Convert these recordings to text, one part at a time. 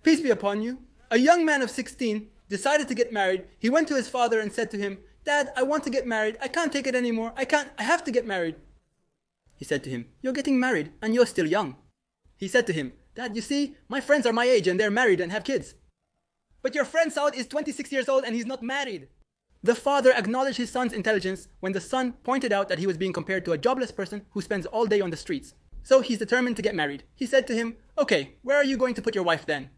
peace be upon you, a young man of 16 decided to get married. He went to his father and said to him, Dad, I want to get married. I can't take it anymore. I have to get married. He said to him, you're getting married and you're still young. He said to him, Dad, you see, my friends are my age and they're married and have kids. But your friend Saud is 26 years old and he's not married. The father acknowledged his son's intelligence when the son pointed out that he was being compared to a jobless person who spends all day on the streets. So he's determined to get married. He said to him, okay, where are you going to put your wife then?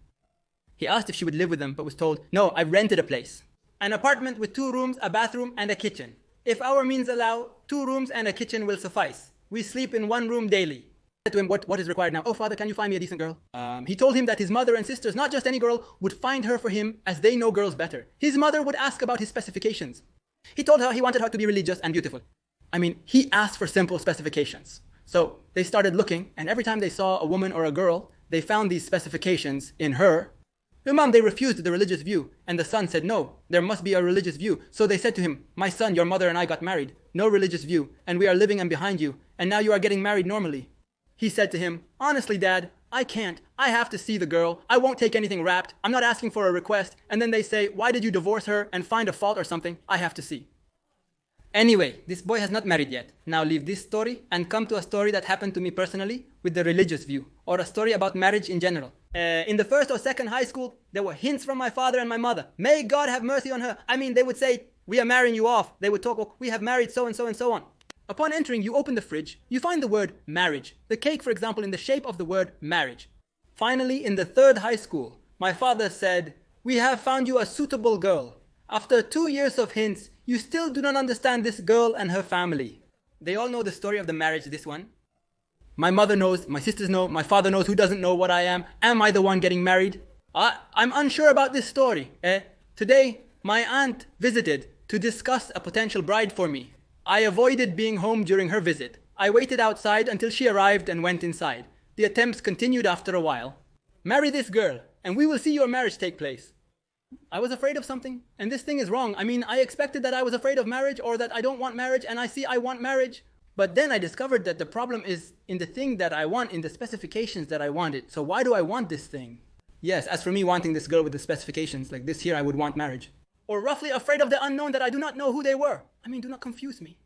He asked if she would live with them, but was told, no, I've rented a place. An apartment with 2 rooms, a bathroom, and a kitchen. If our means allow, 2 rooms and a kitchen will suffice. We sleep in 1 room daily. I said to him, what is required now? Oh, father, can you find me a decent girl? He told him that his mother and sisters, not just any girl, would find her for him as they know girls better. His mother would ask about his specifications. He told her he wanted her to be religious and beautiful. He asked for simple specifications. So they started looking, and every time they saw a woman or a girl, they found these specifications in her. Imam, they refused the religious view, and the son said, no, there must be a religious view. So they said to him, my son, your mother and I got married, no religious view, and we are living in behind you, and now you are getting married normally. He said to him, honestly, Dad, I can't. I have to see the girl. I won't take anything wrapped. I'm not asking for a request. And then they say, why did you divorce her and find a fault or something? I have to see. Anyway, this boy has not married yet. Now leave this story and come to a story that happened to me personally with the religious view, or a story about marriage in general. In the 1st or 2nd high school, there were hints from my father and my mother. May God have mercy on her. They would say, we are marrying you off. They would talk, oh, we have married so and so and so on. Upon entering, you open the fridge, you find the word marriage. The cake, for example, in the shape of the word marriage. Finally, in the 3rd high school, my father said, we have found you a suitable girl. After 2 years of hints, you still do not understand this girl and her family. They all know the story of the marriage, this one. My mother knows, my sisters know, my father knows. Who doesn't know what I am? Am I the one getting married? I'm unsure about this story. Today, my aunt visited to discuss a potential bride for me. I avoided being home during her visit. I waited outside until she arrived and went inside. The attempts continued after a while. Marry this girl, and we will see your marriage take place. I was afraid of something, and this thing is wrong. I expected that I was afraid of marriage, or that I don't want marriage, and I see I want marriage. But then I discovered that the problem is in the thing that I want, in the specifications that I wanted. So why do I want this thing? Yes, as for me wanting this girl with the specifications, like this here, I would want marriage. Or roughly afraid of the unknown, that I do not know who they were. Do not confuse me.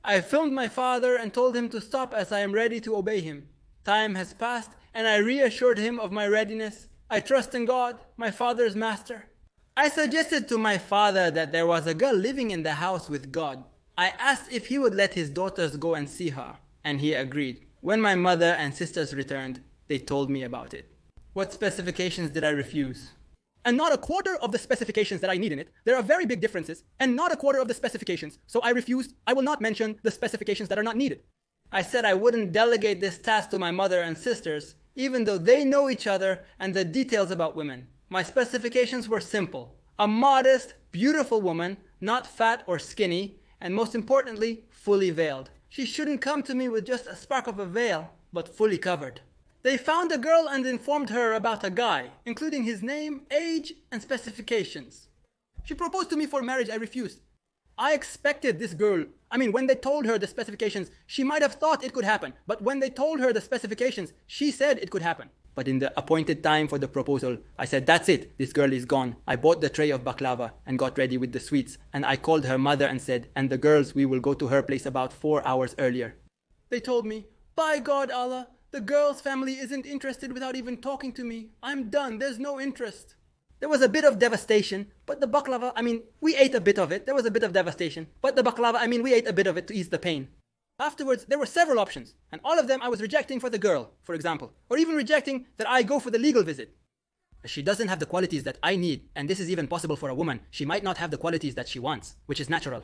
I filmed my father and told him to stop as I am ready to obey him. Time has passed, and I reassured him of my readiness. I trust in God, my father's master. I suggested to my father that there was a girl living in the house with God. I asked if he would let his daughters go and see her, and he agreed. When my mother and sisters returned, they told me about it. What specifications did I refuse? And not a quarter of the specifications that I need in it. There are very big differences, and not a quarter of the specifications. So I refused. I will not mention the specifications that are not needed. I said I wouldn't delegate this task to my mother and sisters, even though they know each other and the details about women. My specifications were simple. A modest, beautiful woman, not fat or skinny, and most importantly, fully veiled. She shouldn't come to me with just a spark of a veil, but fully covered. They found a girl and informed her about a guy, including his name, age, and specifications. She proposed to me for marriage. I refused. I expected this girl, when they told her the specifications, she might have thought it could happen. But when they told her the specifications, she said it could happen. But in the appointed time for the proposal, I said, that's it, this girl is gone. I bought the tray of baklava and got ready with the sweets. And I called her mother and said, and the girls, we will go to her place about 4 hours earlier. They told me, by God, Allah, the girl's family isn't interested without even talking to me. I'm done, there's no interest. There was a bit of devastation, but the baklava, we ate a bit of it. There was a bit of devastation. But the baklava, we ate a bit of it to ease the pain. Afterwards, there were several options, and all of them I was rejecting for the girl, for example, or even rejecting that I go for the legal visit. She doesn't have the qualities that I need, and this is even possible for a woman. She might not have the qualities that she wants, which is natural.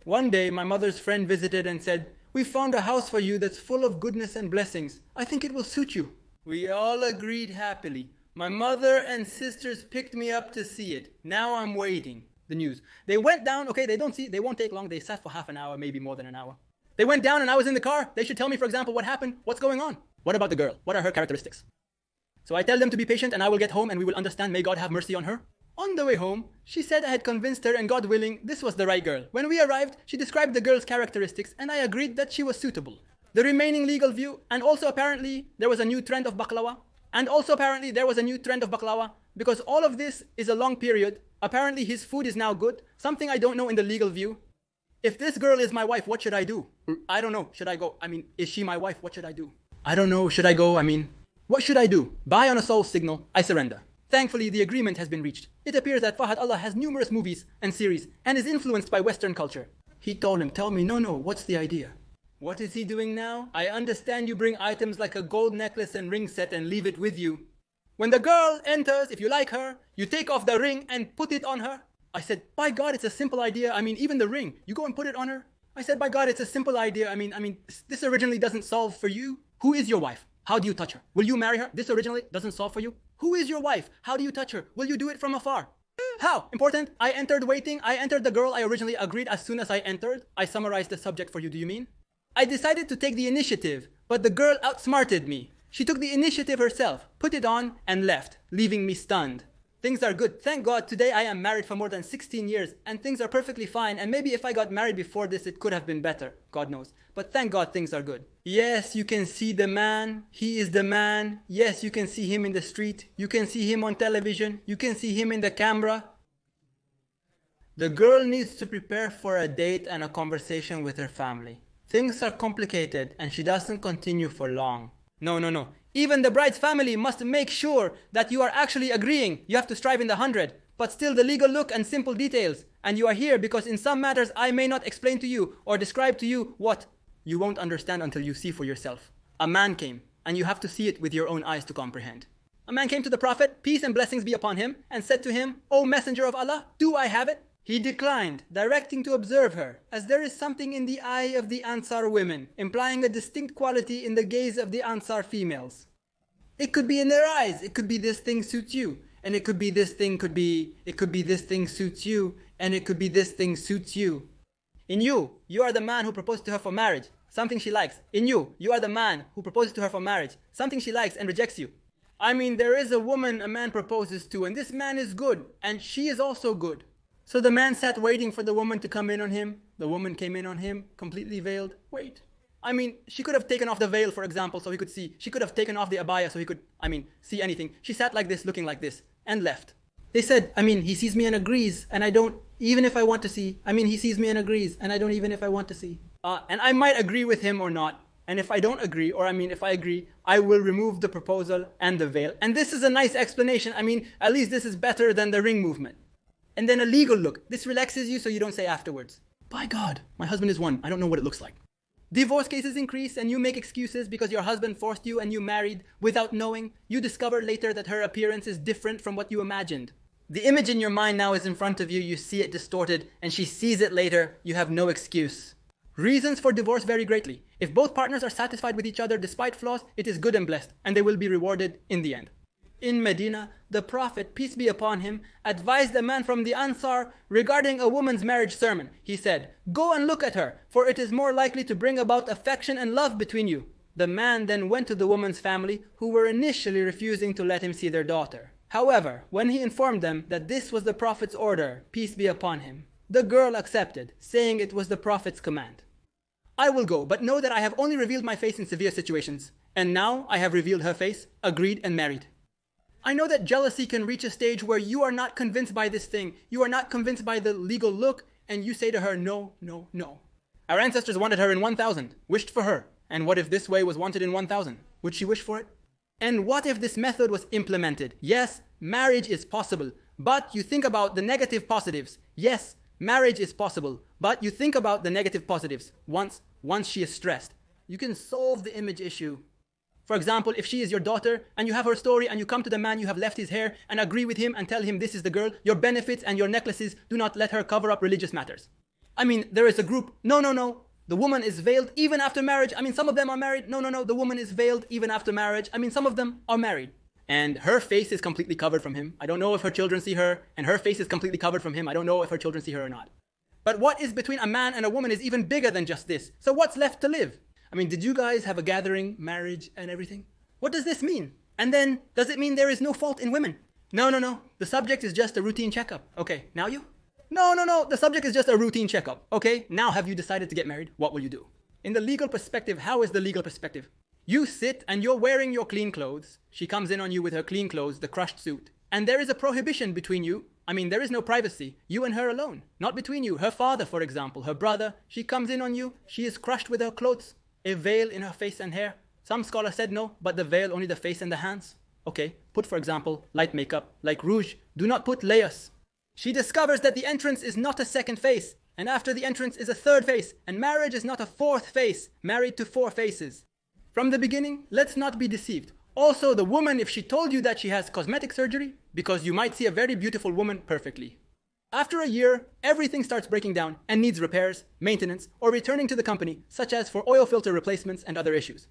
One day, my mother's friend visited and said, we found a house for you that's full of goodness and blessings. I think it will suit you. We all agreed happily. My mother and sisters picked me up to see it. Now I'm waiting. The news. They went down, they won't take long. They sat for half an hour, maybe more than an hour. They went down and I was in the car. They should tell me, for example, what happened, what's going on. What about the girl? What are her characteristics? So I tell them to be patient and I will get home and we will understand. May God have mercy on her. On the way home, she said I had convinced her and God willing, this was the right girl. When we arrived, she described the girl's characteristics and I agreed that she was suitable. The remaining legal view, and also apparently there was a new trend of baklava, And also apparently there was a new trend of baklava, because all of this is a long period. Apparently his food is now good, something I don't know in the legal view. If this girl is my wife, what should I do? I don't know. Should I go? Is she my wife? What should I do? I don't know. Should I go? What should I do? Buy on a soul signal. I surrender. Thankfully, the agreement has been reached. It appears that Fahad Allah has numerous movies and series and is influenced by Western culture. He told him, tell me, no, what's the idea? What is he doing now? I understand you bring items like a gold necklace and ring set and leave it with you. When the girl enters, if you like her, you take off the ring and put it on her. I said, by God, it's a simple idea. Even the ring, you go and put it on her. I said, by God, it's a simple idea. This originally doesn't solve for you. Who is your wife? How do you touch her? Will you marry her? This originally doesn't solve for you. Who is your wife? How do you touch her? Will you do it from afar? How? Important. I entered waiting. I entered the girl. I originally agreed as soon as I entered. I summarized the subject for you. Do you mean? I decided to take the initiative, but the girl outsmarted me. She took the initiative herself, put it on, and left, leaving me stunned. Things are good. Thank God today I am married for more than 16 years and things are perfectly fine, and maybe if I got married before this it could have been better. God knows. But thank God things are good. Yes, you can see the man. He is the man. Yes, you can see him in the street. You can see him on television. You can see him in the camera. The girl needs to prepare for a date and a conversation with her family. Things are complicated and she doesn't continue for long. No. Even the bride's family must make sure that you are actually agreeing. You have to strive in the 100, but still the legal look and simple details. And you are here because in some matters I may not explain to you or describe to you what you won't understand until you see for yourself. A man came, and you have to see it with your own eyes to comprehend. A man came to the Prophet, peace and blessings be upon him, and said to him, O Messenger of Allah, do I have it? He declined, directing to observe her, as there is something in the eye of the Ansar women, implying a distinct quality in the gaze of the Ansar females. It could be in their eyes, it could be this thing suits you, and it could be this thing it could be this thing suits you, and it could be this thing suits you. In you are the man who proposed to her for marriage, something she likes. In you are the man who proposes to her for marriage, something she likes and rejects you. There is a woman a man proposes to, and this man is good, and she is also good. So the man sat waiting for the woman to come in on him. The woman came in on him, completely veiled. Wait. She could have taken off the veil, for example, so he could see. She could have taken off the abaya so he could, see anything. She sat like this, looking like this, and left. They said, he sees me and agrees, and I don't, even if I want to see. He sees me and agrees, and I don't even if I want to see. And I might agree with him or not. And if I don't agree, or if I agree, I will remove the proposal and the veil. And this is a nice explanation. At least this is better than the ring movement. And then a legal look. This relaxes you so you don't say afterwards, by God, my husband is one. I don't know what it looks like. Divorce cases increase and you make excuses because your husband forced you and you married without knowing. You discover later that her appearance is different from what you imagined. The image in your mind now is in front of you. You see it distorted and she sees it later. You have no excuse. Reasons for divorce vary greatly. If both partners are satisfied with each other despite flaws, it is good and blessed and they will be rewarded in the end. In Medina, the Prophet, peace be upon him, advised a man from the Ansar regarding a woman's marriage sermon. He said, go and look at her, for it is more likely to bring about affection and love between you. The man then went to the woman's family, who were initially refusing to let him see their daughter. However, when he informed them that this was the Prophet's order, peace be upon him, the girl accepted, saying it was the Prophet's command. I will go, but know that I have only revealed my face in severe situations. And now I have revealed her face, agreed and married. I know that jealousy can reach a stage where you are not convinced by this thing. You are not convinced by the legal look, and you say to her, no. Our ancestors wanted her in 1000, wished for her. And what if this way was wanted in 1000? Would she wish for it? And what if this method was implemented? Yes, marriage is possible, but you think about the negative positives. Yes, marriage is possible, but you think about the negative positives once she is stressed. You can solve the image issue. For example, if she is your daughter and you have her story and you come to the man you have left his hair and agree with him and tell him this is the girl, your benefits and your necklaces do not let her cover up religious matters. There is a group, no, the woman is veiled even after marriage. Some of them are married. No, the woman is veiled even after marriage. Some of them are married. And her face is completely covered from him. I don't know if her children see her, and her face is completely covered from him. I don't know if her children see her or not. But what is between a man and a woman is even bigger than just this. So what's left to live? Did you guys have a gathering, marriage, and everything? What does this mean? And then, does it mean there is no fault in women? No. The subject is just a routine checkup. Okay, now you? No. The subject is just a routine checkup. Okay, now have you decided to get married? What will you do? In the legal perspective, how is the legal perspective? You sit and you're wearing your clean clothes. She comes in on you with her clean clothes, the crushed suit. And there is a prohibition between you. I mean, there is no privacy. You and her alone. Not between you. Her father, for example, her brother. She comes in on you. She is crushed with her clothes. A veil in her face and hair. Some scholars said no, but the veil only the face and the hands. Okay, put for example, light makeup, like rouge. Do not put layers. She discovers that the entrance is not a second face. And after the entrance is a third face. And marriage is not a fourth face. Married to four faces. From the beginning, let's not be deceived. Also, the woman, if she told you that she has cosmetic surgery, because you might see a very beautiful woman perfectly. After a year, everything starts breaking down and needs repairs, maintenance, or returning to the company, such as for oil filter replacements and other issues.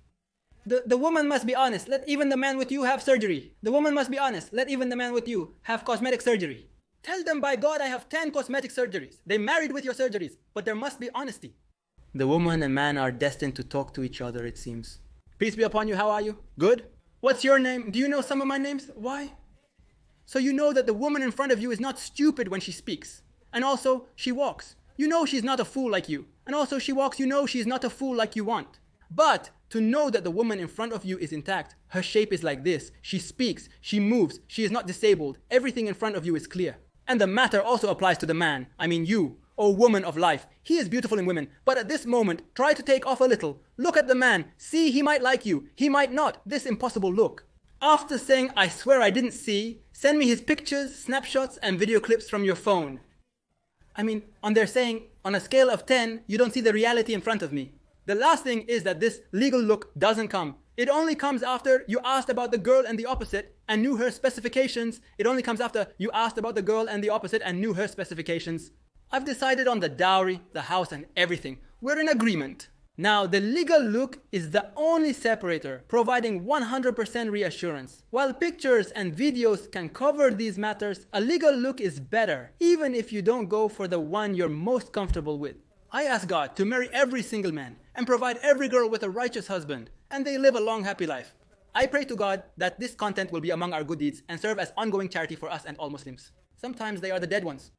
The woman must be honest. Let even the man with you have surgery. The woman must be honest. Let even the man with you have cosmetic surgery. Tell them, by God, I have 10 cosmetic surgeries. They married with your surgeries, but there must be honesty. The woman and man are destined to talk to each other, it seems. Peace be upon you, how are you? Good? What's your name? Do you know some of my names? Why? So you know that the woman in front of you is not stupid when she speaks. And also, she walks. You know she's not a fool like you. And also she walks, you know she's not a fool like you want. But to know that the woman in front of you is intact, her shape is like this, she speaks, she moves, she is not disabled, everything in front of you is clear. And the matter also applies to the man, I mean you, O woman of life. He is beautiful in women, but at this moment, try to take off a little. Look at the man, see he might like you, he might not, this impossible look. After saying, I swear I didn't see, send me his pictures, snapshots, and video clips from your phone. I mean, on their saying, on a scale of 10, you don't see the reality in front of me. The last thing is that this legal look doesn't come. It only comes after you asked about the girl and the opposite and knew her specifications. It only comes after you asked about the girl and the opposite and knew her specifications. I've decided on the dowry, the house, and everything. We're in agreement. Now, the legal look is the only separator, providing 100% reassurance. While pictures and videos can cover these matters, a legal look is better, even if you don't go for the one you're most comfortable with. I ask God to marry every single man and provide every girl with a righteous husband, and they live a long, happy life. I pray to God that this content will be among our good deeds and serve as ongoing charity for us and all Muslims. Sometimes they are the dead ones.